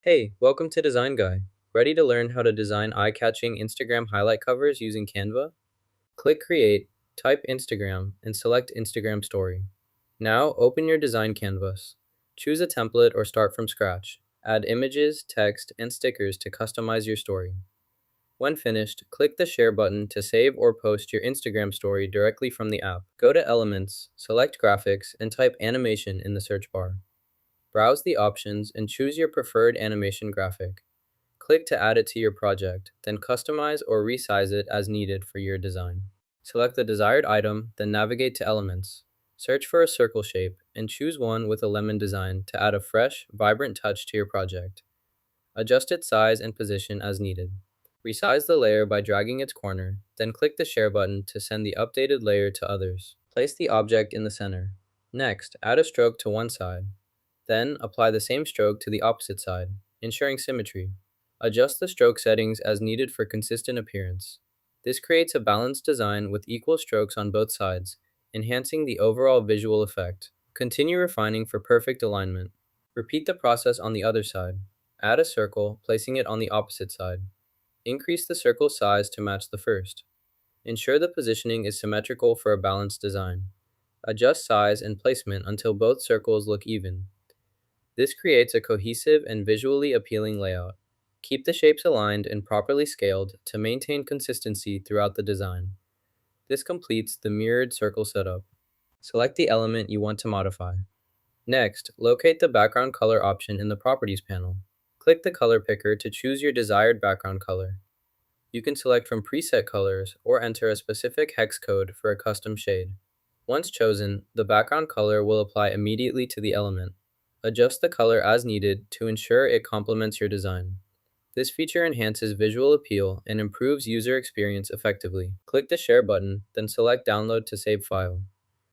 Hey, welcome to Design Guy. Ready to learn how to design eye-catching Instagram highlight covers using Canva? Click Create, type Instagram, and select Instagram Story. Now, open your design canvas. Choose a template or start from scratch. Add images, text, and stickers to customize your story. When finished, click the Share button to save or post your Instagram story directly from the app. Go to Elements, select Graphics, and type Animation in the search bar. Browse the options and choose your preferred animation graphic. Click to add it to your project, then customize or resize it as needed for your design. Select the desired item, then navigate to Elements. Search for a circle shape and choose one with a lemon design to add a fresh, vibrant touch to your project. Adjust its size and position as needed. Resize the layer by dragging its corner, then click the Share button to send the updated layer to others. Place the object in the center. Next, add a stroke to one side. Then, apply the same stroke to the opposite side, ensuring symmetry. Adjust the stroke settings as needed for consistent appearance. This creates a balanced design with equal strokes on both sides, enhancing the overall visual effect. Continue refining for perfect alignment. Repeat the process on the other side. Add a circle, placing it on the opposite side. Increase the circle size to match the first. Ensure the positioning is symmetrical for a balanced design. Adjust size and placement until both circles look even. This creates a cohesive and visually appealing layout. Keep the shapes aligned and properly scaled to maintain consistency throughout the design. This completes the mirrored circle setup. Select the element you want to modify. Next, locate the background color option in the Properties panel. Click the color picker to choose your desired background color. You can select from preset colors or enter a specific hex code for a custom shade. Once chosen, the background color will apply immediately to the element. Adjust the color as needed to ensure it complements your design. This feature enhances visual appeal and improves user experience effectively. Click the Share button, then select Download to save file.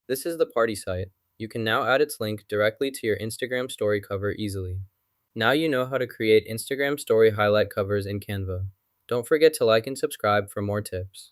This is the party site. You can now add its link directly to your Instagram story cover easily. Now you know how to create Instagram story highlight covers in Canva. Don't forget to like and subscribe for more tips.